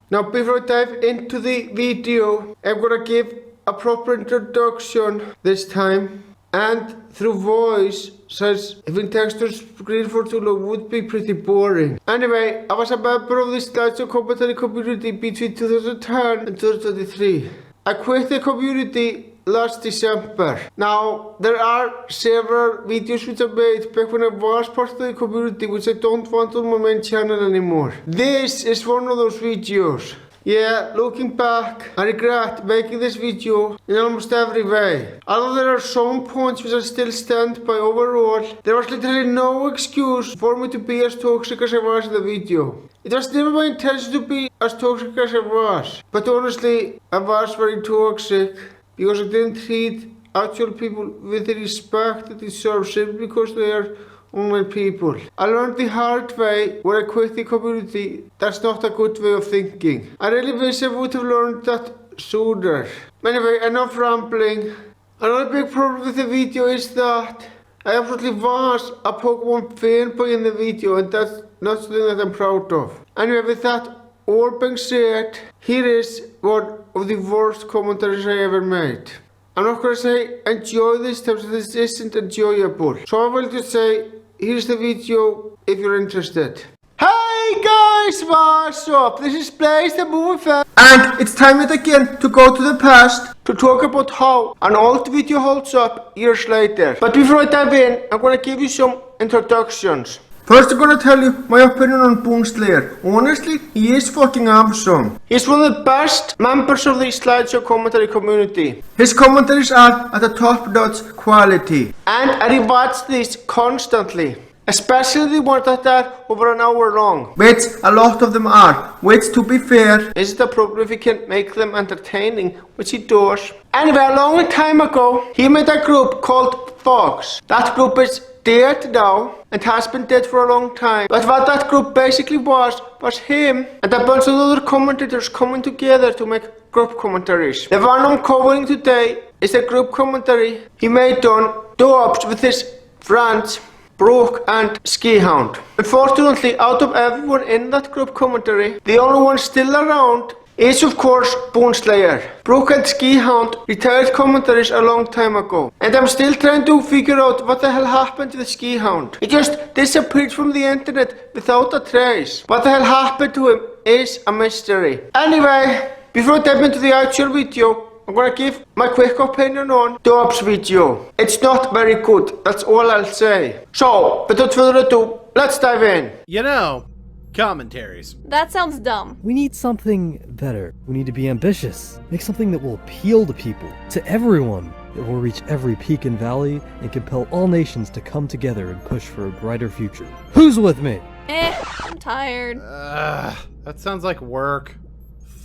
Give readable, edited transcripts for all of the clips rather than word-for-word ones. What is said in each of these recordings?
Now before I dive into the video, I'm gonna give a proper introduction this time. And through voice, since having text or screen for too long would be pretty boring. Anyway, I was a member of the slideshow commentary community between 2010 and 2023. I quit the community last December. Now, there are several videos which I made back when I was part of the community which I don't want on my main channel anymore. This is one of those videos. Yeah, looking back, I regret making this video in almost every way. Although there are some points which I still stand by overall, there was literally no excuse for me to be as toxic as I was in the video. It was never my intention to be as toxic as I was. But honestly, I was very toxic because I didn't treat actual people with the respect they deserve simply because they are online people. I learned the hard way when I quit the community. That's not a good way of thinking. I really wish I would have learned that sooner. Anyway, enough rambling. Another big problem with the video is that I absolutely was a Pokemon fanboy in the video, and that's not something that I'm proud of. Anyway, with that all being said, here is one of the worst commentaries I ever made. I'm not gonna say enjoy this time, so this isn't enjoyable. So I will just say, here's the video if you're interested. Hey guys, what's up? This is Blaze the Movie Fan, and it's time yet again to go to the past to talk about how an old video holds up years later. But before I dive in, I'm gonna give you some introductions. First, I'm gonna tell you my opinion on Boomslayer. Honestly, he is fucking awesome. He's one of the best members of the slideshow commentary community. His commentaries are at a top-notch quality, and I rewatch these constantly. Especially the ones that are over an hour long. Which a lot of them are. Which, to be fair, isn't a problem if he can make them entertaining, which he does. Anyway, a long time ago, he made a group called Fox. That group is dead now and has been dead for a long time. But what that group basically was him and a bunch of other commentators coming together to make group commentaries. The one I'm covering today is a group commentary he made on Dobbs with his friends Brooke and Skihound. Unfortunately, out of everyone in that group commentary, the only one still around is of course Boomslayer. Brooke and Skihound retired commentaries a long time ago, and I'm still trying to figure out what the hell happened to the Skihound. He just disappeared from the internet without a trace. What the hell happened to him is a mystery. Anyway, before I dive into the actual video, I'm gonna give my quick opinion on Dobbs' video. It's not very good, that's all I'll say. So, without further ado, let's dive in. You know, commentaries. That sounds dumb. We need something better. We need to be ambitious. Make something that will appeal to people, to everyone. It will reach every peak and valley and compel all nations to come together and push for a brighter future. Who's with me? I'm tired. That sounds like work.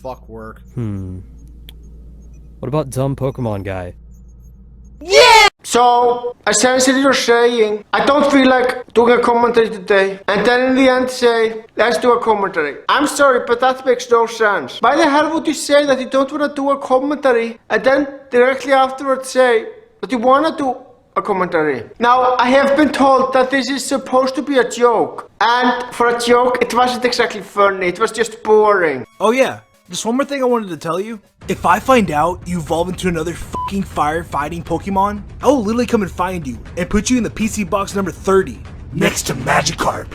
Fuck work. What about dumb Pokemon guy? Yeah! So, essentially you're saying, I don't feel like doing a commentary today, and then in the end say, let's do a commentary. I'm sorry, but that makes no sense. Why the hell would you say that you don't want to do a commentary, and then directly afterwards say that you want to do a commentary? Now, I have been told that this is supposed to be a joke, and for a joke, it wasn't exactly funny, it was just boring. Oh yeah, just one more thing I wanted to tell you. If I find out you evolve into another fucking firefighting Pokemon, I will literally come and find you and put you in the PC box number 30, next to Magikarp.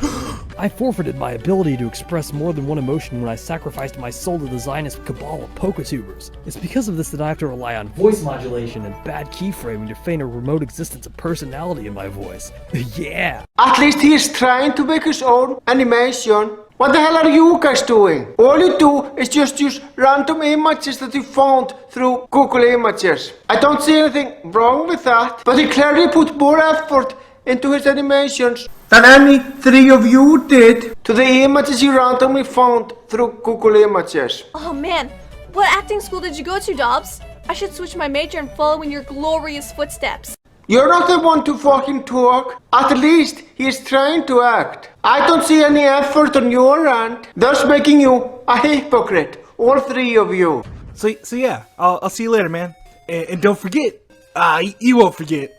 I forfeited my ability to express more than one emotion when I sacrificed my soul to the Zionist cabal of Poketubers. It's because of this that I have to rely on voice modulation and bad keyframing to feign a remote existence of personality in my voice. Yeah! At least he is trying to make his own animation. What the hell are you guys doing? All you do is just use random images that you found through Google Images. I don't see anything wrong with that, but he clearly put more effort into his animations than any three of you did to the images you randomly found through Google Images. Oh man, what acting school did you go to, Dobbs? I should switch my major and follow in your glorious footsteps. You're not the one to fucking talk. At least he is trying to act. I don't see any effort on your end, thus making you a hypocrite, all three of you. So yeah, I'll see you later, man. And don't forget, you won't forget.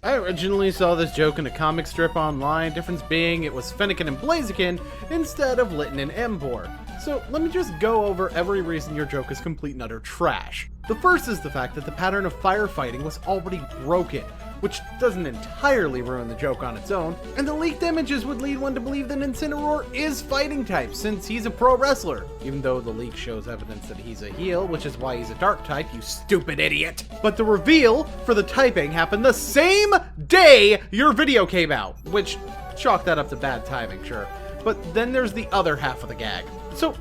I originally saw this joke in a comic strip online, difference being it was Fennekin and Blaziken instead of Litten and Embor. So let me just go over every reason your joke is complete and utter trash. The first is the fact that the pattern of firefighting was already broken, which doesn't entirely ruin the joke on its own, and the leaked images would lead one to believe that Incineroar is fighting type since he's a pro wrestler, even though the leak shows evidence that he's a heel, which is why he's a dark type, you stupid idiot. But the reveal for the typing happened the same day your video came out, which chalk that up to bad timing, sure. But then there's the other half of the gag. So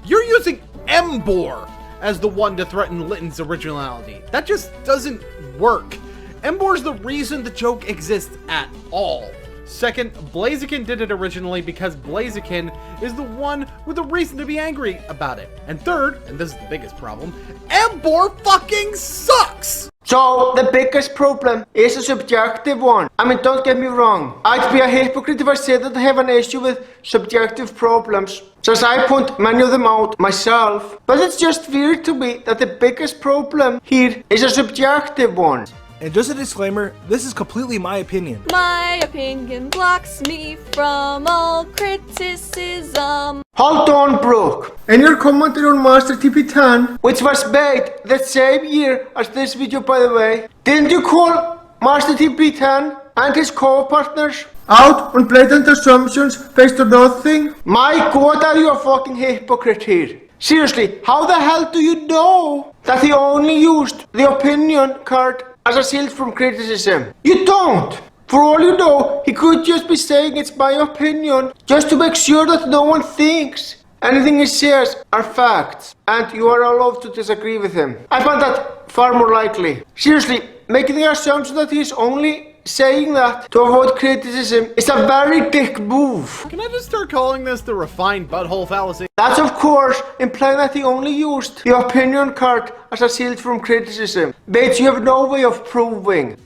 you're using Embor as the one to threaten Litton's originality. That just doesn't work. Embor's the reason the joke exists at all. Second, Blaziken did it originally because Blaziken is the one with a reason to be angry about it. And third, and this is the biggest problem, Embor fucking sucks! So, the biggest problem is a subjective one. I mean, don't get me wrong. I'd be a hypocrite if I said that I have an issue with subjective problems, since I point many of them out myself. But it's just weird to me that the biggest problem here is a subjective one. And just a disclaimer, this is completely my opinion. My opinion blocks me from all criticism. Hold on, Brooke. In your commentary on Master TP10, which was made the same year as this video, by the way, didn't you call Master TP10 and his co-partners out on blatant assumptions based on nothing? My god, are you a fucking hypocrite here? Seriously, how the hell do you know that he only used the opinion card as a shield from criticism? You don't! For all you know, he could just be saying it's my opinion just to make sure that no one thinks anything he says are facts, and you are allowed to disagree with him. I find that far more likely. Seriously, making the assumption that he is only saying that to avoid criticism is a very dick move. Can I just start calling this the refined butthole fallacy? That's of course implying that he only used the opinion card as a shield from criticism, which you have no way of proving.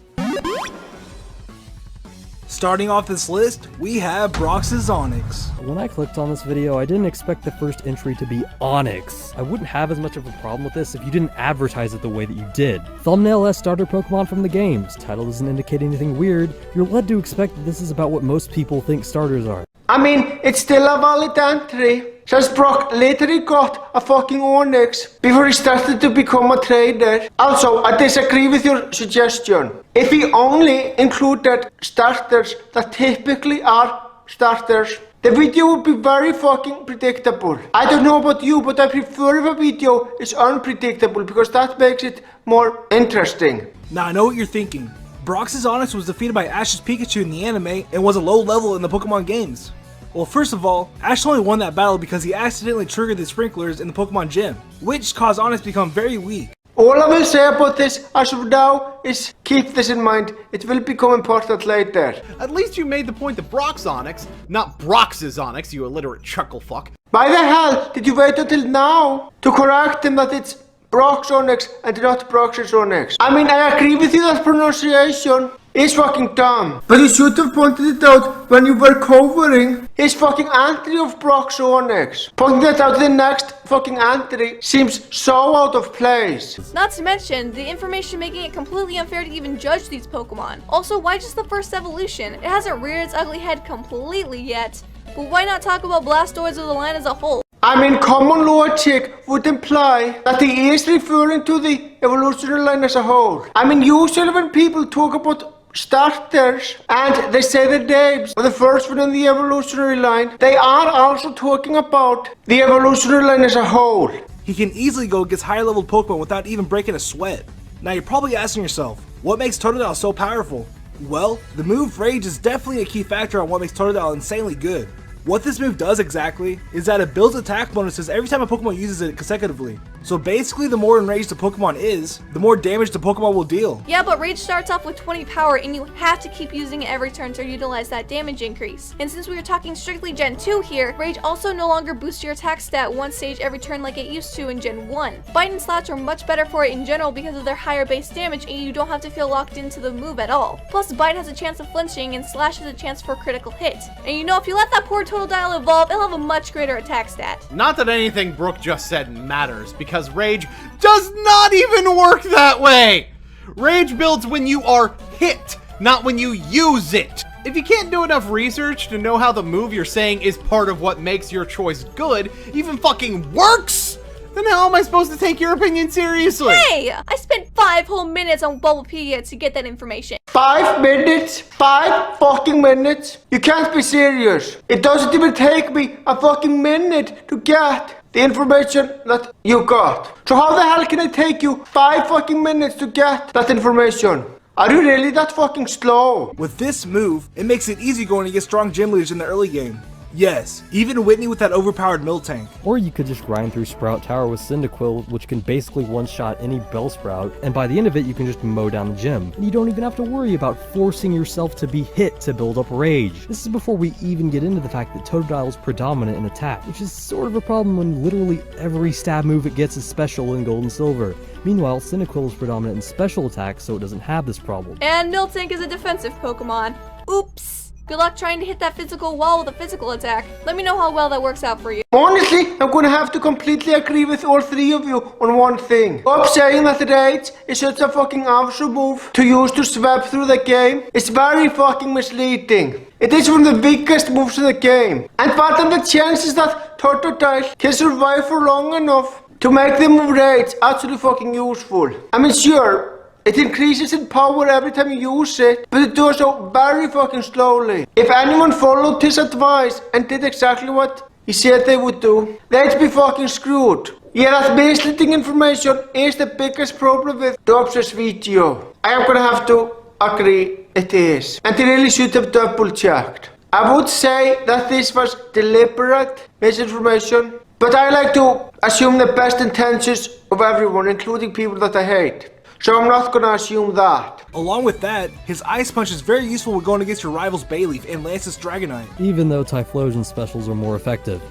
Starting off this list, we have Brox's Onyx. When I clicked on this video, I didn't expect the first entry to be Onyx. I wouldn't have as much of a problem with this if you didn't advertise it the way that you did. Thumbnail as starter Pokemon from the games. Title doesn't indicate anything weird. You're led to expect that this is about what most people think starters are. I mean, it's still a valid entry, since Brock literally got a fucking Onyx before he started to become a trader. Also, I disagree with your suggestion. If he only included starters that typically are starters, the video would be very fucking predictable. I don't know about you, but I prefer if a video is unpredictable because that makes it more interesting. Now I know what you're thinking. Brox's Onyx was defeated by Ash's Pikachu in the anime and was a low level in the Pokemon games. Well, first of all, Ash only won that battle because he accidentally triggered the sprinklers in the Pokemon Gym, which caused Onyx to become very weak. All I will say about this as of now is keep this in mind. It will become important later. At least you made the point that Brock's Onyx, not Brox's Onyx, you illiterate chuckle fuck. Why the hell did you wait until now to correct him that it's Brock's Onyx and not Brox's Onyx? I mean, I agree with you that pronunciation is fucking dumb, but you should have pointed it out when you were covering his fucking entry of Brock's Onyx. Pointing that out in the next fucking entry seems so out of place. Not to mention, the information making it completely unfair to even judge these Pokemon. Also, why just the first evolution? It hasn't reared its ugly head completely yet, but why not talk about Blastoids of the line as a whole? I mean, common logic would imply that he is referring to the evolutionary line as a whole. I mean, usually when people talk about starters and they say the names of the first one in the evolutionary line, they are also talking about the evolutionary line as a whole. He can easily go against higher level Pokemon without even breaking a sweat. Now you're probably asking yourself, what makes Totodile so powerful? Well, the move Rage is definitely a key factor on what makes Totodile insanely good. What this move does exactly is that it builds attack bonuses every time a Pokemon uses it consecutively. So basically, the more enraged the Pokemon is, the more damage the Pokemon will deal. Yeah, but Rage starts off with 20 power and you have to keep using it every turn to utilize that damage increase. And since we were talking strictly Gen 2 here, Rage also no longer boosts your attack stat one stage every turn like it used to in Gen 1. Bite and Slash are much better for it in general because of their higher base damage and you don't have to feel locked into the move at all. Plus, Bite has a chance of flinching and Slash has a chance for a critical hit. And you know, if you let that poor Totodile evolve, it'll have a much greater attack stat. Not that anything Brooke just said matters, because Rage does not even work that way! Rage builds when you are hit, not when you use it. If you can't do enough research to know how the move you're saying is part of what makes your choice good even fucking works, then how am I supposed to take your opinion seriously? Hey, I spent 5 whole minutes on Bubblepedia to get that information. 5 minutes? 5 fucking minutes? You can't be serious. It doesn't even take me a fucking minute to get the information that you got. So how the hell can it take you 5 fucking minutes to get that information? Are you really that fucking slow? With this move, it makes it easy going against strong gym leaders in the early game. Yes, even Whitney with that overpowered mill tank. Or you could just grind through Sprout Tower with Cyndaquil, which can basically one-shot any Bellsprout, and by the end of it you can just mow down the gym. And you don't even have to worry about forcing yourself to be hit to build up rage. This is before we even get into the fact that Totodile is predominant in attack, which is sort of a problem when literally every stab move it gets is special in Gold and Silver. Meanwhile, Cyndaquil is predominant in special attacks, so it doesn't have this problem. And Miltank is a defensive Pokemon. Oops. Good luck trying to hit that physical wall with a physical attack. Let me know how well that works out for you. Honestly, I'm gonna have to completely agree with all 3 of you on one thing. Stop saying that Rage is such a fucking awesome move to use to sweep through the game. It's very fucking misleading. It is one of the weakest moves in the game. And what are the chances that Totodile can survive for long enough to make the move Rage actually fucking useful? I mean, sure, it increases in power every time you use it, but it does so very fucking slowly. If anyone followed his advice and did exactly what he said they would do, they'd be fucking screwed. Yeah, that misleading information is the biggest problem with Dobbs' video. I am gonna have to agree it is. And they really should have double checked. I would say that this was deliberate misinformation, but I like to assume the best intentions of everyone, including people that I hate. So I'm not gonna assume that. Along with that, his Ice Punch is very useful when going against your rivals Bayleaf and Lance's Dragonite. Even though Typhlosion specials are more effective.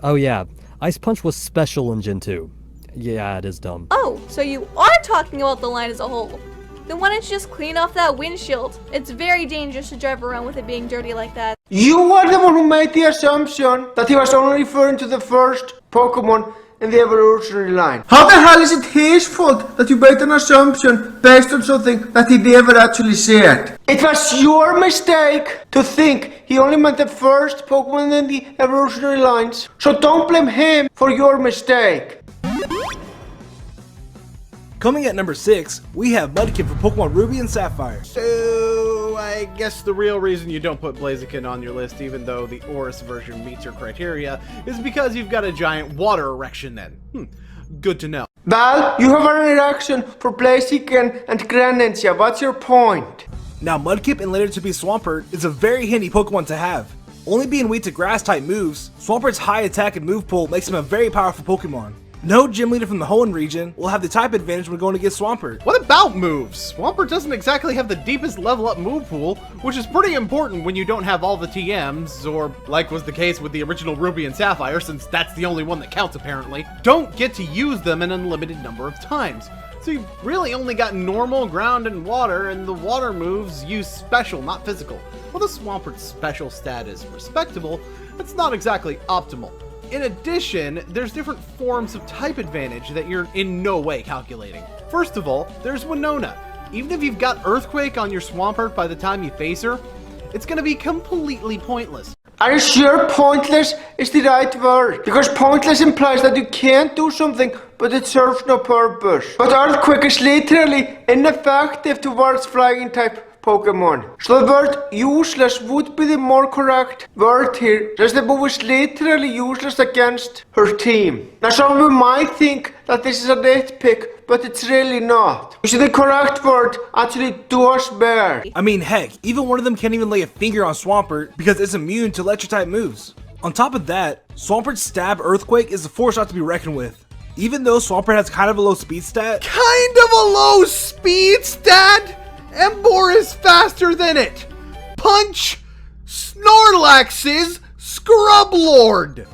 Oh yeah, Ice Punch was special in Gen 2. Yeah, it is dumb. Oh, so you are talking about the line as a whole. Then why don't you just clean off that windshield? It's very dangerous to drive around with it being dirty like that. You are the one who made the assumption that he was only referring to the first Pokémon in the evolutionary line. How the hell is it his fault that you made an assumption based on something that he never actually said? It was your mistake to think he only meant the first Pokemon in the evolutionary lines. So don't blame him for your mistake. Coming at number 6, we have Mudkip for Pokemon Ruby and Sapphire. So, I guess the real reason you don't put Blaziken on your list, even though the Oris version meets your criteria, is because you've got a giant water erection then. Good to know. Well, you have an erection for Blaziken and Greninja. What's your point? Now Mudkip and later to be Swampert is a very handy Pokemon to have. Only being weak to grass type moves, Swampert's high attack and move pool makes him a very powerful Pokemon. No gym leader from the Hoenn region will have the type advantage when going against Swampert. What about moves? Swampert doesn't exactly have the deepest level up move pool, which is pretty important when you don't have all the TMs, or like was the case with the original Ruby and Sapphire, since that's the only one that counts apparently, don't get to use them an unlimited number of times. So you really only got normal, ground, and water, and the water moves use special, not physical. While the Swampert's special stat is respectable, it's not exactly optimal. In addition, there's different forms of type advantage that you're in no way calculating. First of all, there's Winona. Even if you've got Earthquake on your Swampert by the time you face her, it's gonna be completely pointless. Are you sure pointless is the right word? Because pointless implies that you can't do something, but it serves no purpose. But Earthquake is literally ineffective towards flying type Pokemon. So the word useless would be the more correct word here, since the move is literally useless against her team. Now some of you might think that this is a nitpick, but it's really not. You see, the correct word actually does bear. I mean, heck, even one of them can't even lay a finger on Swampert because it's immune to electric type moves. On top of that, Swampert's Stab Earthquake is a force not to be reckoned with. Even though Swampert has kind of a low speed stat. Kind of a low speed stat? Emboar is faster than it! Punch Snorlax's Scrub Lord!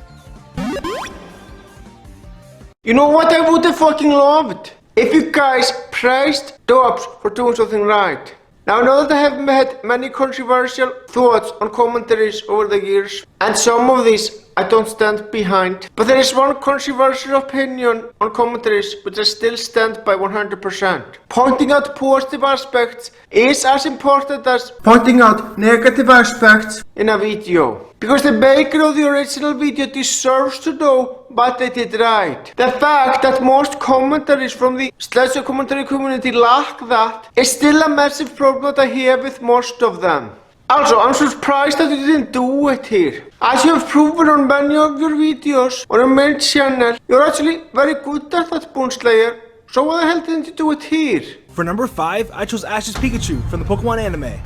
You know what I would have fucking loved? If you guys praised Dobbs for doing something right. Now I know that I have had many controversial thoughts on commentaries over the years, and some of these I don't stand behind. But there is one controversial opinion on commentaries which I still stand by 100%. Pointing out positive aspects is as important as pointing out negative aspects in a video. Because the maker of the original video deserves to know what they did right. The fact that most commentaries from the sledgehammer commentary community lack that is still a massive problem that I have with most of them. Also, I'm surprised that you didn't do it here. As you have proven on many of your videos on your main channel, you're actually very good at that, Boneslayer. So why the hell didn't you do it here? For number 5, I chose Ash's Pikachu from the Pokemon anime.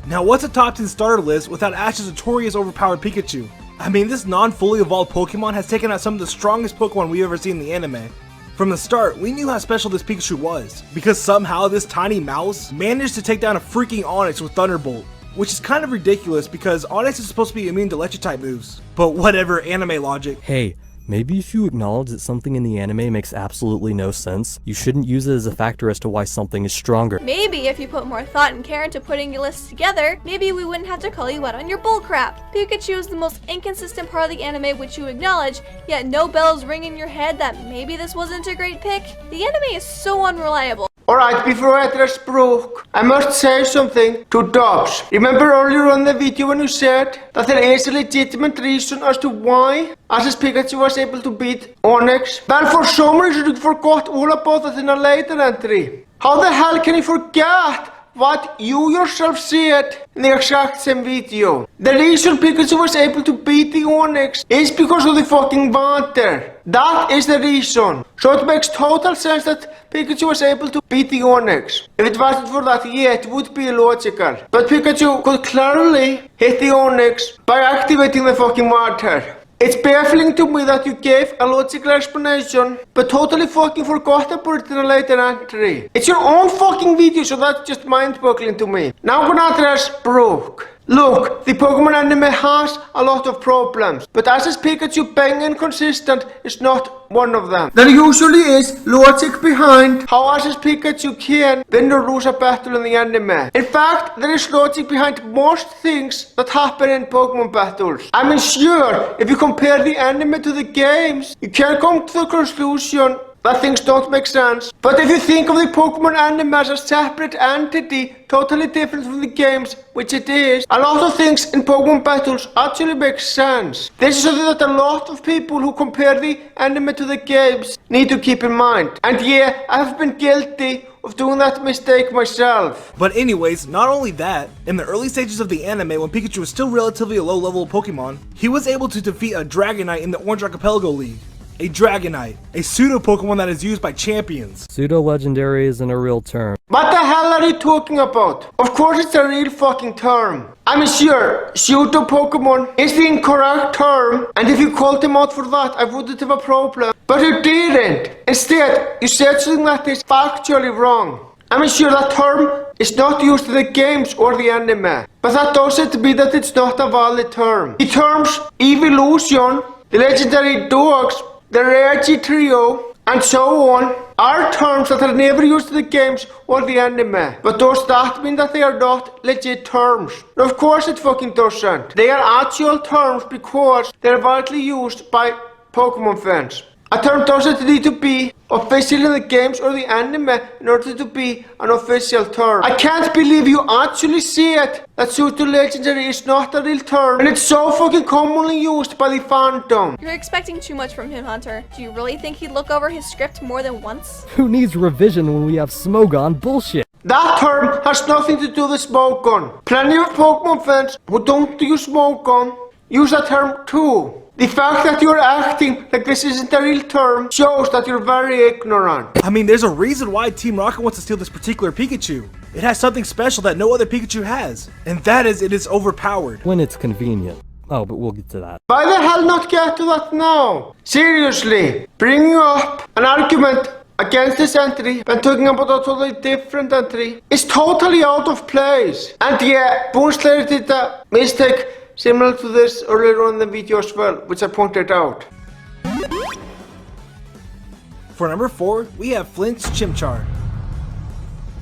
Now what's a top 10 starter list without Ash's notorious overpowered Pikachu? I mean, this non-fully evolved Pokemon has taken out some of the strongest Pokemon we've ever seen in the anime. From the start, we knew how special this Pikachu was, because somehow this tiny mouse managed to take down a freaking Onix with Thunderbolt. Which is kind of ridiculous because Onix is supposed to be immune to electric type moves. But whatever, anime logic. Hey, maybe if you acknowledge that something in the anime makes absolutely no sense, you shouldn't use it as a factor as to why something is stronger. Maybe if you put more thought and care into putting your lists together, maybe we wouldn't have to call you out on your bullcrap. Pikachu is the most inconsistent part of the anime which you acknowledge, yet no bells ring in your head that maybe this wasn't a great pick. The anime is so unreliable. Alright, before I address Brooke, I must say something to Dobbs. Remember earlier on the video when you said that there is a legitimate reason as to why Ash's Pikachu was able to beat Onix? Well, for some reason you forgot all about that in a later entry. How the hell can you forget what you yourself said in the exact same video? The reason Pikachu was able to beat the Onix is because of the fucking water. That is the reason. So it makes total sense that Pikachu was able to beat the Onix. If it wasn't for that, yeah, it would be illogical. But Pikachu could clearly hit the Onix by activating the fucking water. It's baffling to me that you gave a logical explanation, but totally fucking forgot about it in a later entry. It's your own fucking video, so that's just mind-boggling to me. Now I'm gonna address Brooke. Look, the Pokemon anime has a lot of problems, but Ash's Pikachu being inconsistent is not one of them. There usually is logic behind how Ash's Pikachu can win or lose a battle in the anime. In fact, there is logic behind most things that happen in Pokemon battles. I mean, sure, if you compare the anime to the games, you can come to the conclusion that things don't make sense. But if you think of the Pokemon anime as a separate entity, totally different from the games, which it is, a lot of things in Pokemon battles actually make sense. This is something that a lot of people who compare the anime to the games need to keep in mind. And yeah, I have been guilty of doing that mistake myself. But anyways, not only that, in the early stages of the anime when Pikachu was still relatively a low level Pokemon, he was able to defeat a Dragonite in the Orange Archipelago League. A Dragonite, a pseudo Pokemon that is used by champions. Pseudo-legendary isn't a real term. What the hell are you talking about? Of course it's a real fucking term. I'm sure pseudo Pokemon is the incorrect term, and if you called him out for that, I wouldn't have a problem. But you didn't. Instead, you said something that is factually wrong. I'm sure that term is not used in the games or the anime, but that doesn't mean that it's not a valid term. The terms Evolution, the legendary dogs, the Regi Trio, and so on, are terms that are never used in the games or the anime. But does that mean that they are not legit terms? No, of course it fucking doesn't. They are actual terms because they are widely used by Pokemon fans. A term doesn't need to be official in the games or the anime in order to be an official term. I can't believe you actually said that pseudo legendary is not a real term, and it's so fucking commonly used by the fandom. You're expecting too much from him, Hunter. Do you really think he'd look over his script more than once? Who needs revision when we have Smogon bullshit? That term has nothing to do with Smogon. Plenty of Pokemon fans who don't use Smogon use that term too. The fact that you're acting like this isn't a real term shows that you're very ignorant. I mean, there's a reason why Team Rocket wants to steal this particular Pikachu. It has something special that no other Pikachu has, and that is it is overpowered. When it's convenient. Oh, but we'll get to that. Why the hell not get to that now? Seriously, bringing up an argument against this entry when talking about a totally different entry is totally out of place. And yeah, Boneslayer did a mistake similar to this earlier on in the video as well, which I pointed out. For number 4, we have Flint's Chimchar.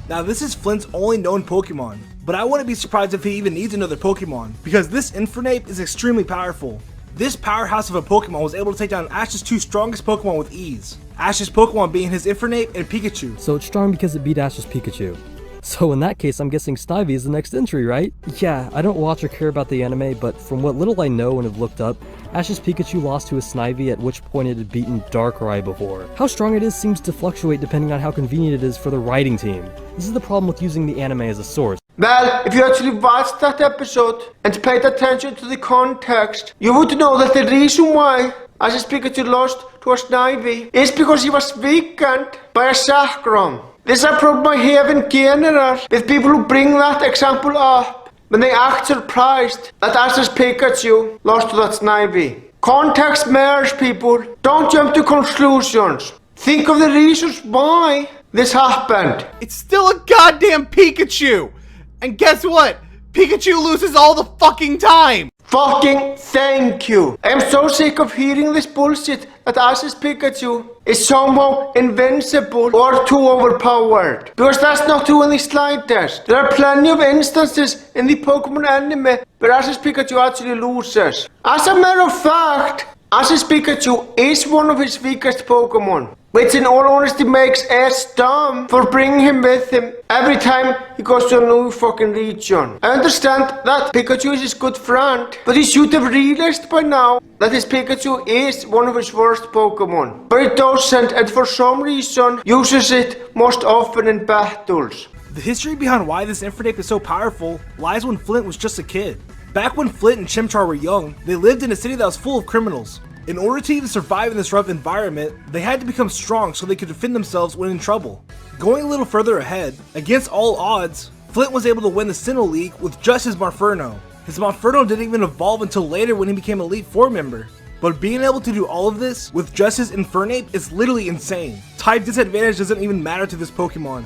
Now this is Flint's only known Pokemon, but I wouldn't be surprised if he even needs another Pokemon, because this Infernape is extremely powerful. This powerhouse of a Pokemon was able to take down Ash's two strongest Pokemon with ease. Ash's Pokemon being his Infernape and Pikachu. So it's strong because it beat Ash's Pikachu. So in that case, I'm guessing Snivy is the next entry, right? Yeah, I don't watch or care about the anime, but from what little I know and have looked up, Ash's Pikachu lost to a Snivy, at which point it had beaten Darkrai before. How strong it is seems to fluctuate depending on how convenient it is for the writing team. This is the problem with using the anime as a source. Well, if you actually watched that episode and paid attention to the context, you would know that the reason why Ash's Pikachu lost to a Snivy is because he was weakened by a Sacrum. This is a problem I have in general with people who bring that example up when they act surprised that Ash's Pikachu lost to that Snivy. Context matters, people. Don't jump to conclusions. Think of the reasons why this happened. It's still a goddamn Pikachu! And guess what? Pikachu loses all the fucking time! Fucking thank you. I am so sick of hearing this bullshit that Ash's Pikachu is somehow invincible or too overpowered. Because that's not true in the slightest. There are plenty of instances in the Pokemon anime where Ash's Pikachu actually loses. As a matter of fact, Ash's Pikachu is one of his weakest Pokemon, which in all honesty makes Ash dumb for bringing him with him every time he goes to a new fucking region. I understand that Pikachu is his good friend, but he should have realized by now that his Pikachu is one of his worst Pokemon. But it doesn't, and for some reason uses it most often in battles. The history behind why this Infernape is so powerful lies when Flint was just a kid. Back when Flint and Chimchar were young, they lived in a city that was full of criminals. In order to even survive in this rough environment, they had to become strong so they could defend themselves when in trouble. Going a little further ahead, against all odds, Flint was able to win the Sinnoh League with just his Monferno. His Monferno didn't even evolve until later when he became an Elite Four member. But being able to do all of this with just his Infernape is literally insane. Type disadvantage doesn't even matter to this Pokemon.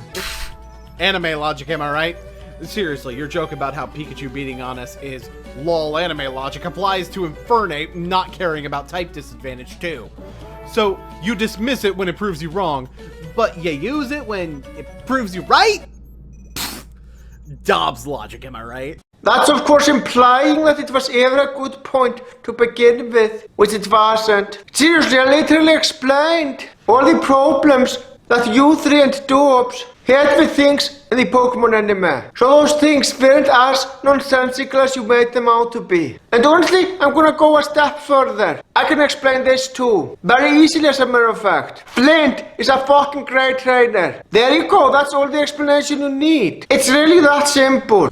Anime logic, am I right? Seriously, your joke about how Pikachu beating on us is lol anime logic applies to Infernape not caring about type disadvantage too. So you dismiss it when it proves you wrong, but you use it when it proves you right? Pfft. Dobbs logic, am I right? That's of course implying that it was ever a good point to begin with, which it wasn't. Seriously, I literally explained all the problems that you three and Dobbs had with things in the Pokemon anime. So those things weren't as nonsensical as you made them out to be. And honestly, I'm gonna go a step further. I can explain this too. Very easily, as a matter of fact. Flint is a fucking great trainer. There you go, that's all the explanation you need. It's really that simple.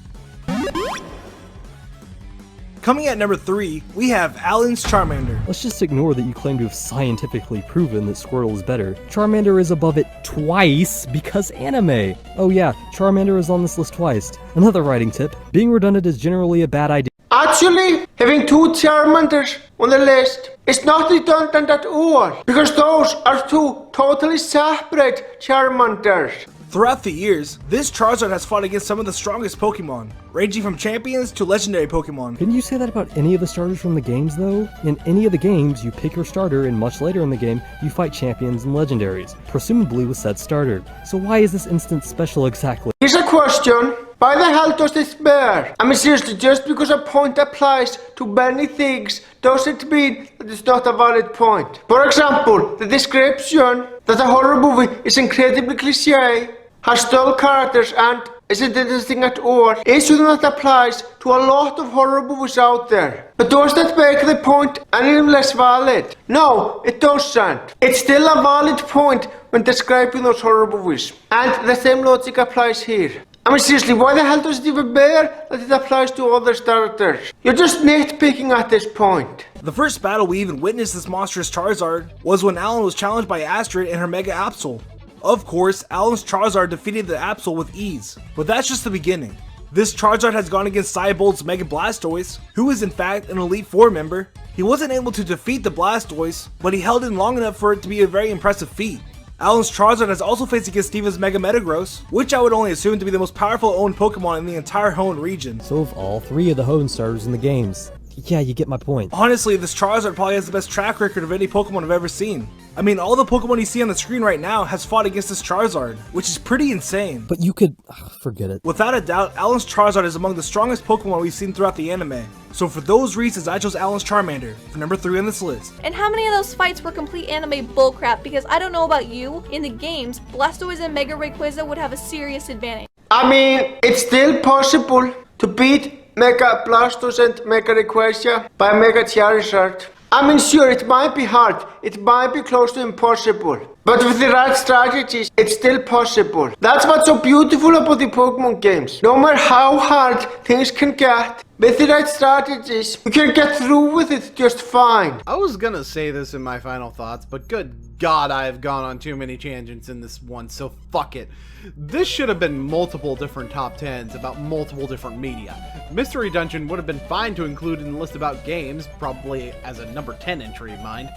Coming at number 3, we have Alan's Charmander. Let's just ignore that you claim to have scientifically proven that Squirtle is better. Charmander is above it twice because anime. Oh yeah, Charmander is on this list twice. Another writing tip, being redundant is generally a bad idea. Actually, having 2 Charmanders on the list is not redundant at all, because those are 2 totally separate Charmanders. Throughout the years, this Charizard has fought against some of the strongest Pokemon, ranging from champions to legendary Pokemon. Couldn't you say that about any of the starters from the games though? In any of the games, you pick your starter and much later in the game, you fight champions and legendaries, presumably with said starter. So why is this instance special exactly? Here's a question. Why the hell does this matter? I mean seriously, just because a point applies to many things doesn't mean that it's not a valid point. For example, the description that a horror movie is incredibly cliché, has dull characters and isn't interesting at all is something that applies to a lot of horror movies out there. But does that make the point any less valid? No, it doesn't. It's still a valid point when describing those horror movies. And the same logic applies here. I mean seriously, why the hell does it even matter that it applies to other starters? You're just nitpicking at this point. The first battle we even witnessed this monstrous Charizard was when Alan was challenged by Astrid and her Mega Absol. Of course, Alan's Charizard defeated the Absol with ease, but that's just the beginning. This Charizard has gone against Cybold's Mega Blastoise, who is in fact an Elite Four member. He wasn't able to defeat the Blastoise, but he held in long enough for it to be a very impressive feat. Alan's Charizard has also faced against Steven's Mega Metagross, which I would only assume to be the most powerful owned Pokemon in the entire Hoenn region. So of all 3 of the Hoenn starters in the games, yeah, you get my point. Honestly, this Charizard probably has the best track record of any Pokemon I've ever seen. I mean, all the Pokemon you see on the screen right now has fought against this Charizard, which is pretty insane. But you could... forget it. Without a doubt, Alan's Charizard is among the strongest Pokemon we've seen throughout the anime. So for those reasons, I chose Alan's Charmander for number 3 on this list. And how many of those fights were complete anime bullcrap? Because I don't know about you, in the games, Blastoise and Mega Rayquaza would have a serious advantage. I mean, it's still possible to beat Mega Blastoise and Mega Rayquaza by Mega Charizard. I mean, sure, it might be hard, it might be close to impossible, but with the right strategies, it's still possible. That's what's so beautiful about the Pokemon games. No matter how hard things can get, with the right strategies, you can get through with it just fine. I was gonna say this in my final thoughts, but good God, I have gone on too many tangents in this one, so fuck it. This should have been multiple different top 10s about multiple different media. Mystery Dungeon would have been fine to include in the list about games, probably as a number 10 entry of mine,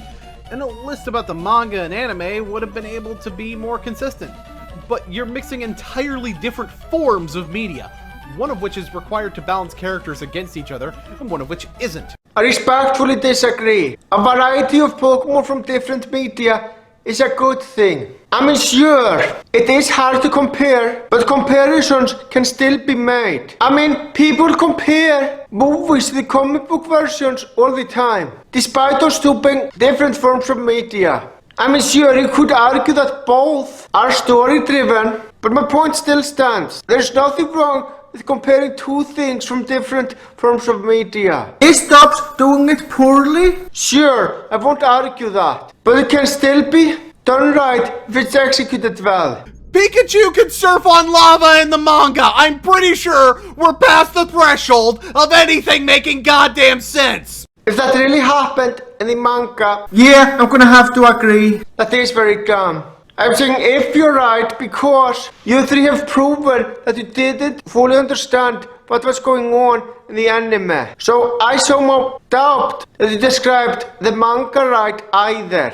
and a list about the manga and anime would have been able to be more consistent. But you're mixing entirely different forms of media, one of which is required to balance characters against each other, and one of which isn't. I respectfully disagree. A variety of Pokemon from different media is a good thing. I mean, sure, it is hard to compare, but comparisons can still be made. I mean, people compare movies to the comic book versions all the time, despite those two being different forms of media. I mean, sure, you could argue that both are story-driven, but my point still stands. There's nothing wrong with comparing two things from different forms of media. Is Dobbs doing it poorly? Sure, I won't argue that, but it can still be done right if it's executed well. Pikachu can surf on lava in the manga! I'm pretty sure we're past the threshold of anything making goddamn sense! If that really happened in the manga, yeah, I'm gonna have to agree. That is very dumb. I'm saying if you're right, because you three have proven that you didn't fully understand what was going on in the anime. So I somehow doubt that you described the manga right either.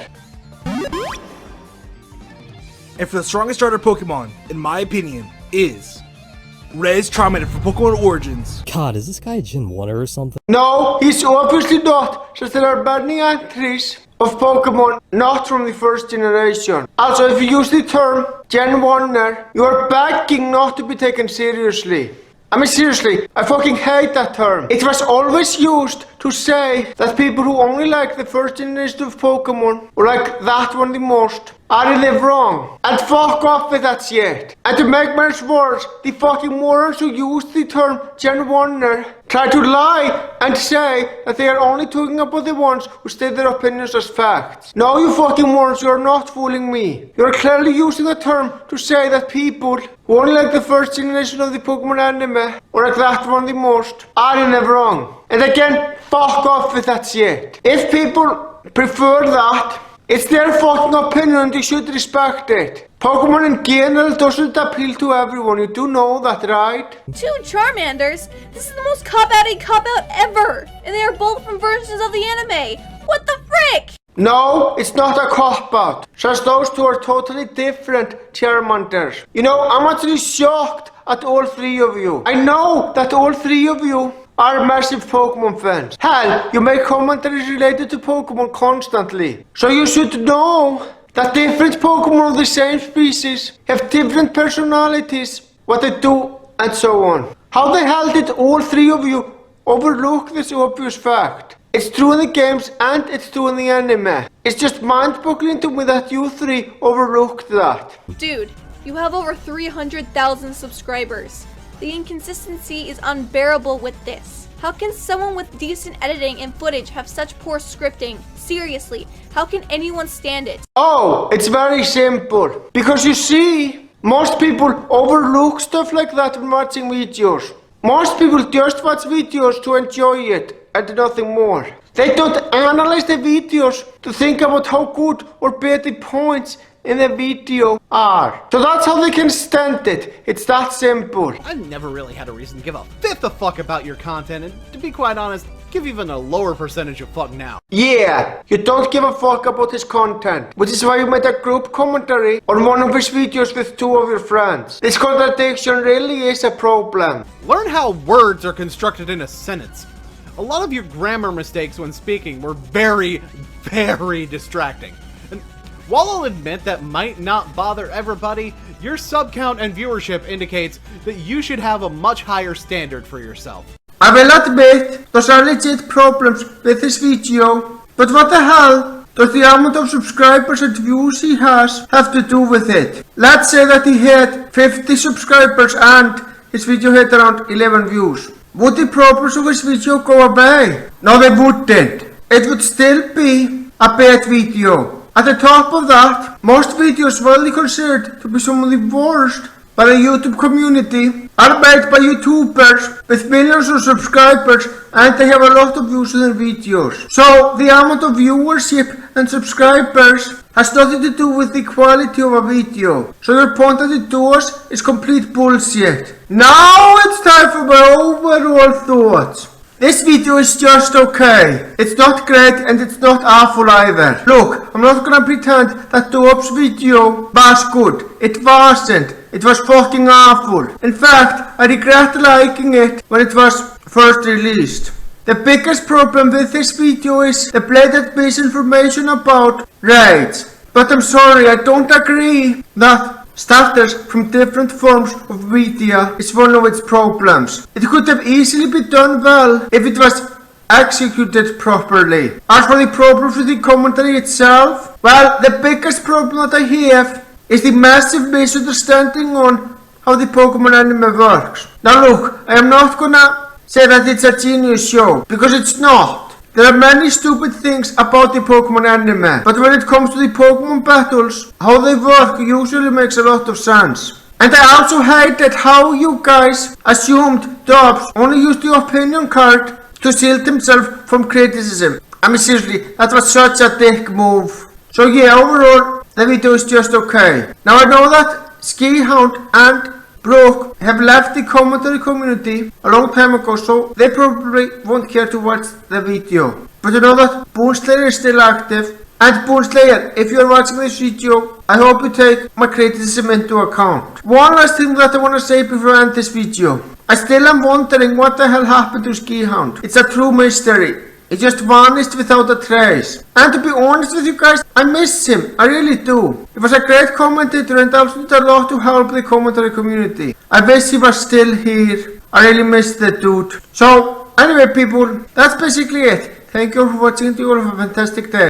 And for the strongest starter Pokemon, in my opinion, is Red's Charmander from Pokemon Origins. God, is this guy a Gen 1er or something? No, he's obviously not, since there are many entries of Pokemon not from the first generation. Also, if you use the term Gen 1er, you are begging not to be taken seriously. I mean, seriously, I fucking hate that term. It was always used to say that people who only like the first generation of Pokemon, or like that one the most, are in the wrong. And fuck off with that shit. And to make matters worse, the fucking morons who use the term Gen 1er try to lie and say that they are only talking about the ones who state their opinions as facts. No, you fucking morons, you are not fooling me. You are clearly using the term to say that people who only like the first generation of the Pokemon anime, or like that one the most, are in the wrong. And again, fuck off with that shit. If people prefer that, it's their fucking opinion and you should respect it. Pokemon in general doesn't appeal to everyone, you do know that, right? Two Charmanders? This is the most cop-outy cop-out ever! And they are both from versions of the anime! What the frick? No, it's not a cop-out, since those two are totally different Charmanders. You know, I'm actually shocked at all three of you. I know that all three of you are massive Pokemon fans. Hell, you make commentaries related to Pokemon constantly. So you should know that different Pokemon of the same species have different personalities, what they do, and so on. How the hell did all three of you overlook this obvious fact? It's true in the games and it's true in the anime. It's just mind-boggling to me that you three overlooked that. Dude, you have over 300,000 subscribers. The inconsistency is unbearable with this. How can someone with decent editing and footage have such poor scripting? Seriously, how can anyone stand it? Oh, it's very simple. Because you see, most people overlook stuff like that when watching videos. Most people just watch videos to enjoy it and nothing more. They don't analyze the videos to think about how good or bad the points in the video are. So that's how they can stand it. It's that simple. I've never really had a reason to give a fifth of fuck about your content, and to be quite honest, give even a lower percentage of fuck now. Yeah, you don't give a fuck about his content, which is why you made a group commentary on one of his videos with two of your friends. This contradiction really is a problem. Learn how words are constructed in a sentence. a lot of your grammar mistakes when speaking were very, very distracting. And while I'll admit that might not bother everybody, your sub count and viewership indicates that you should have a much higher standard for yourself. I will admit, those are legit problems with this video, but what the hell does the amount of subscribers and views he has have to do with it? Let's say that he had 50 subscribers and his video had around 11 views. Would the problems of his video go away? No, they wouldn't. It would still be a bad video. At the top of that, most videos widely considered to be some of the worst by the YouTube community are made by YouTubers with millions of subscribers and they have a lot of views on their videos. So the amount of viewership and subscribers has nothing to do with the quality of a video. So your point at the doors is complete bullshit. Now it's time for my overall thoughts. This video is just okay. It's not great and it's not awful either. Look, I'm not gonna pretend that Dobbs' video was good. It wasn't. It was fucking awful. In fact, I regret liking it when it was first released. The biggest problem with this video is the blatant misinformation about raids. But I'm sorry, I don't agree that starters from different forms of media is one of its problems. It could have easily been done well if it was executed properly. As for the problems with the commentary itself, well, the biggest problem that I have is the massive misunderstanding on how the Pokémon anime works. Now look, I am not gonna say that it's a genius show, because it's not. There are many stupid things about the Pokémon anime, but when it comes to the Pokémon battles, how they work usually makes a lot of sense. And I also hated how you guys assumed Dobbs only used the opinion card to shield himself from criticism. I mean seriously, that was such a dick move. So yeah, overall, the video is just okay. Now I know that Skihound and Brook have left the commentary community a long time ago, so they probably won't care to watch the video. But you know that Boonslayer is still active, and Boonslayer, if you are watching this video, I hope you take my criticism into account. One last thing that I want to say before I end this video. I still am wondering what the hell happened to Skihound. It's a true mystery. He just vanished without a trace. And to be honest with you guys, I miss him. I really do. He was a great commentator and also did a lot to help the commentary community. I wish he was still here. I really miss the dude. So, anyway people, that's basically it. Thank you all for watching and you all have a fantastic day.